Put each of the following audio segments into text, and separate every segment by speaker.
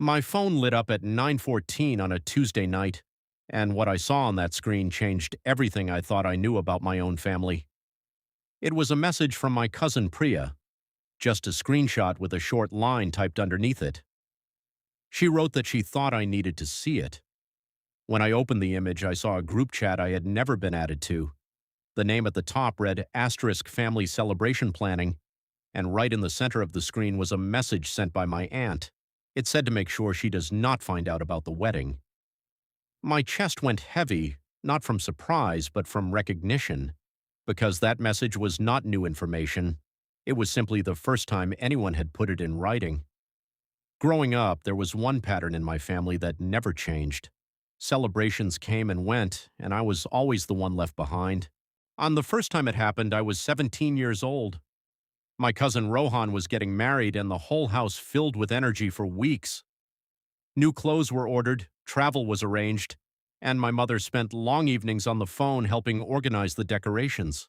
Speaker 1: My phone lit up at 9:14 on a Tuesday night, and what I saw on that screen changed everything I thought I knew about my own family. It was a message from my cousin Priya, just a screenshot with a short line typed underneath it. She wrote that she thought I needed to see it. When I opened the image, I saw a group chat I had never been added to. The name at the top read *Family Celebration Planning, and right in the center of the screen was a message sent by my aunt. It said to make sure she does not find out about the wedding. My chest went heavy, not from surprise, but from recognition, because that message was not new information. It was simply the first time anyone had put it in writing. Growing up, there was one pattern in my family that never changed. Celebrations came and went, and I was always the one left behind. On the first time it happened, I was 17 years old. My cousin Rohan was getting married, and the whole house filled with energy for weeks. New clothes were ordered, travel was arranged, and my mother spent long evenings on the phone helping organize the decorations.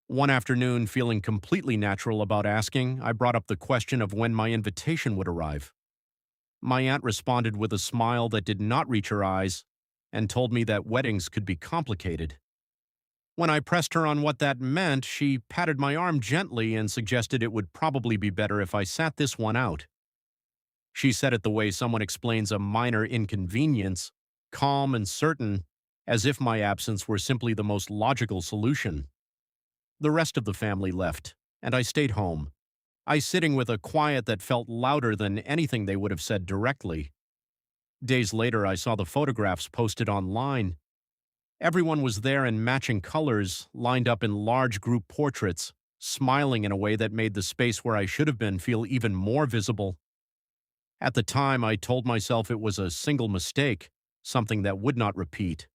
Speaker 1: One afternoon, feeling completely natural about asking, I brought up the question of when my invitation would arrive. My aunt responded with a smile that did not reach her eyes and told me that weddings could be complicated. When I pressed her on what that meant, she patted my arm gently and suggested it would probably be better if I sat this one out. She said it the way someone explains a minor inconvenience, calm and certain, as if my absence were simply the most logical solution. The rest of the family left, and I stayed home, I sitting with a quiet that felt louder than anything they would have said directly. Days later, I saw the photographs posted online. Everyone was there in matching colors, lined up in large group portraits, smiling in a way that made the space where I should have been feel even more visible. At the time, I told myself it was a single mistake, something that would not repeat.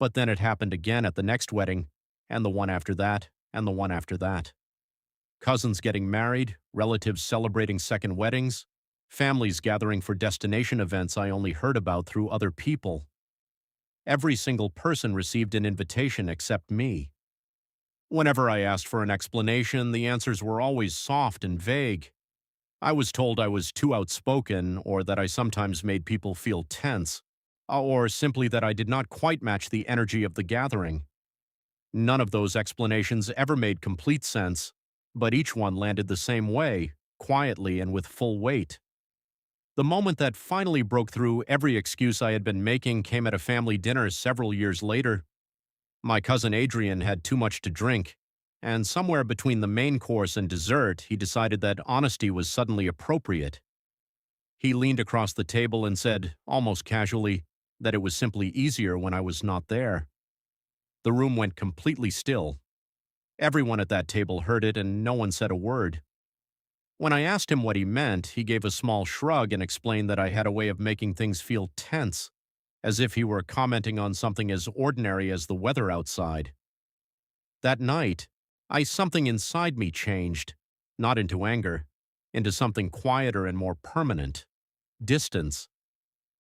Speaker 1: But then it happened again at the next wedding, and the one after that, and the one after that. Cousins getting married, relatives celebrating second weddings, families gathering for destination events I only heard about through other people. Every single person received an invitation except me. Whenever I asked for an explanation, the answers were always soft and vague. I was told I was too outspoken, or that I sometimes made people feel tense, or simply that I did not quite match the energy of the gathering. None of those explanations ever made complete sense, but each one landed the same way, quietly and with full weight. The moment that finally broke through every excuse I had been making came at a family dinner several years later. My cousin Adrian had too much to drink, and somewhere between the main course and dessert, he decided that honesty was suddenly appropriate. He leaned across the table and said, almost casually, that it was simply easier when I was not there. The room went completely still. Everyone at that table heard it, and no one said a word. When I asked him what he meant, he gave a small shrug and explained that I had a way of making things feel tense, as if he were commenting on something as ordinary as the weather outside. That night, something inside me changed, not into anger, into something quieter and more permanent: distance.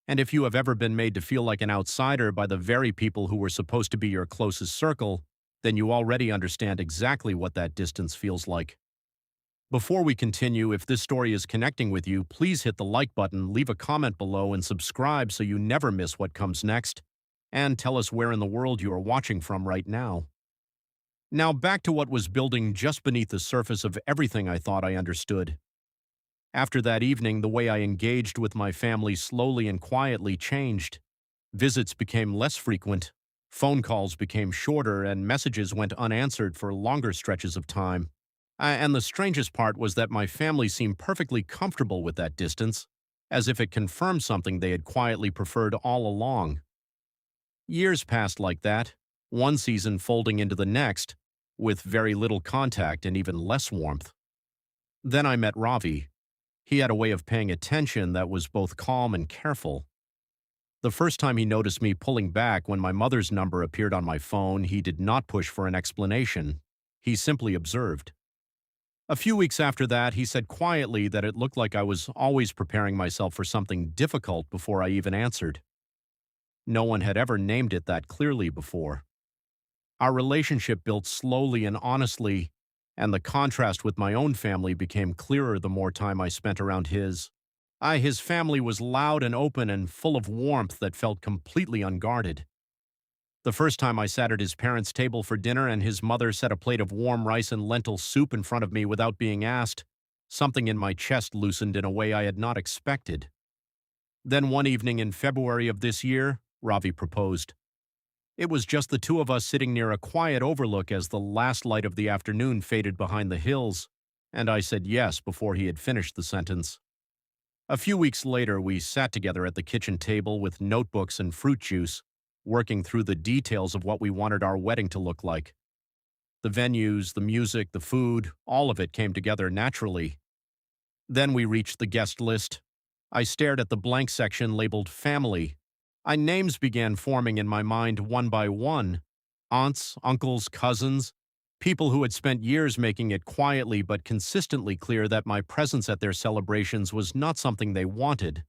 Speaker 1: And if you have ever been made to feel like an outsider by the very people who were supposed to be your closest circle, then you already understand exactly what that distance feels like. Before we continue, if this story is connecting with you, please hit the like button, leave a comment below, and subscribe so you never miss what comes next. And tell us where in the world you are watching from right now. Now back to what was building just beneath the surface of everything I thought I understood. After that evening, the way I engaged with my family slowly and quietly changed. Visits became less frequent, phone calls became shorter, and messages went unanswered for longer stretches of time. And the strangest part was that my family seemed perfectly comfortable with that distance, as if it confirmed something they had quietly preferred all along. Years passed like that, one season folding into the next, with very little contact and even less warmth. Then I met Ravi. He had a way of paying attention that was both calm and careful. The first time he noticed me pulling back when my mother's number appeared on my phone, he did not push for an explanation. He simply observed. A few weeks after that, he said quietly that it looked like I was always preparing myself for something difficult before I even answered. No one had ever named it that clearly before. Our relationship built slowly and honestly, and the contrast with my own family became clearer the more time I spent around his. His family was loud and open and full of warmth that felt completely unguarded. The first time I sat at his parents' table for dinner and his mother set a plate of warm rice and lentil soup in front of me without being asked, something in my chest loosened in a way I had not expected. Then one evening in February of this year, Ravi proposed. It was just the two of us sitting near a quiet overlook as the last light of the afternoon faded behind the hills, and I said yes before he had finished the sentence. A few weeks later, we sat together at the kitchen table with notebooks and fruit juice, working through the details of what we wanted our wedding to look like. The venues, the music, the food, all of it came together naturally. Then we reached the guest list. I stared at the blank section labeled family. Names began forming in my mind one by one. Aunts, uncles, cousins, people who had spent years making it quietly but consistently clear that my presence at their celebrations was not something they wanted.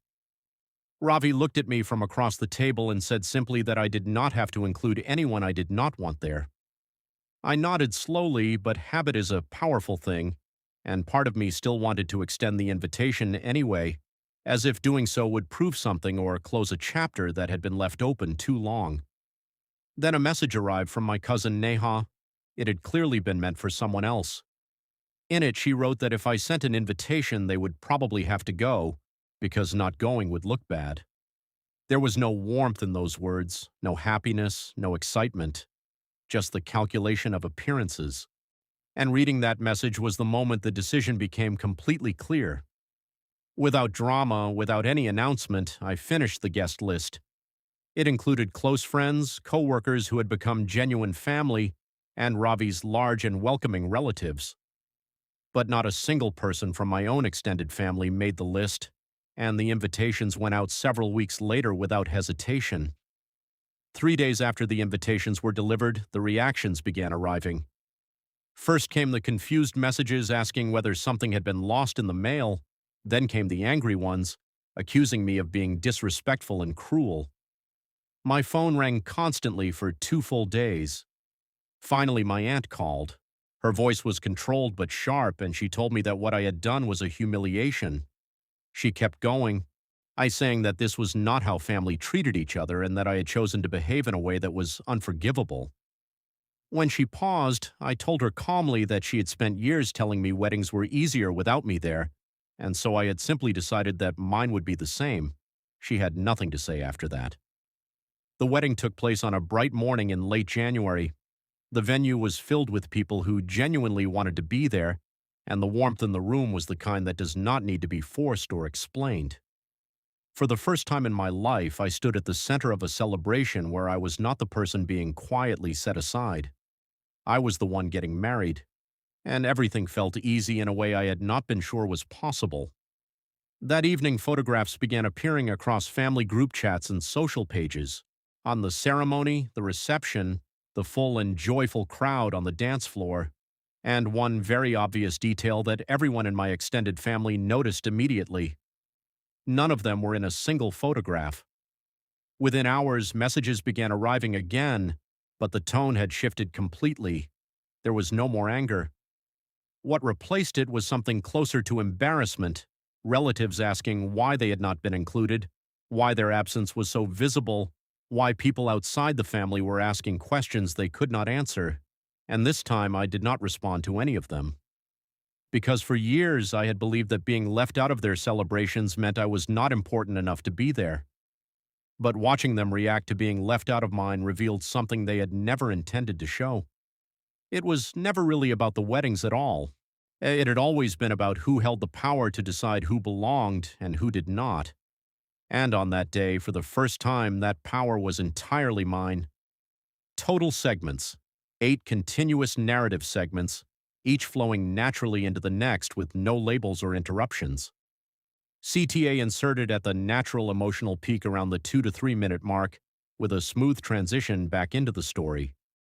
Speaker 1: Ravi looked at me from across the table and said simply that I did not have to include anyone I did not want there. I nodded slowly, but habit is a powerful thing, and part of me still wanted to extend the invitation anyway, as if doing so would prove something or close a chapter that had been left open too long. Then a message arrived from my cousin Neha. It had clearly been meant for someone else. In it, she wrote that if I sent an invitation, they would probably have to go, because not going would look bad. There was no warmth in those words, no happiness, no excitement, just the calculation of appearances. And reading that message was the moment the decision became completely clear. Without drama, without any announcement, I finished the guest list. It included close friends, co-workers who had become genuine family, and Ravi's large and welcoming relatives. But not a single person from my own extended family made the list, and the invitations went out several weeks later without hesitation. 3 days after the invitations were delivered, the reactions began arriving. First came the confused messages asking whether something had been lost in the mail. Then came the angry ones, accusing me of being disrespectful and cruel. My phone rang constantly for 2 full days. Finally, my aunt called. Her voice was controlled but sharp, and she told me that what I had done was a humiliation. She kept going, I saying that this was not how family treated each other and that I had chosen to behave in a way that was unforgivable. When she paused, I told her calmly that she had spent years telling me weddings were easier without me there, and so I had simply decided that mine would be the same. She had nothing to say after that. The wedding took place on a bright morning in late January. The venue was filled with people who genuinely wanted to be there, and the warmth in the room was the kind that does not need to be forced or explained. For the first time in my life, I stood at the center of a celebration where I was not the person being quietly set aside. I was the one getting married, and everything felt easy in a way I had not been sure was possible. That evening, photographs began appearing across family group chats and social pages. On the ceremony, the reception, the full and joyful crowd on the dance floor, and one very obvious detail that everyone in my extended family noticed immediately. None of them were in a single photograph. Within hours, messages began arriving again, but the tone had shifted completely. There was no more anger. What replaced it was something closer to embarrassment, relatives asking why they had not been included, why their absence was so visible, why people outside the family were asking questions they could not answer, and this time I did not respond to any of them. Because for years I had believed that being left out of their celebrations meant I was not important enough to be there. But watching them react to being left out of mine revealed something they had never intended to show. It was never really about the weddings at all. It had always been about who held the power to decide who belonged and who did not. And on that day, for the first time, that power was entirely mine. Total segments, 8 continuous narrative segments, each flowing naturally into the next with no labels or interruptions. CTA inserted at the natural emotional peak around the 2 to 3 minute mark, with a smooth transition back into the story.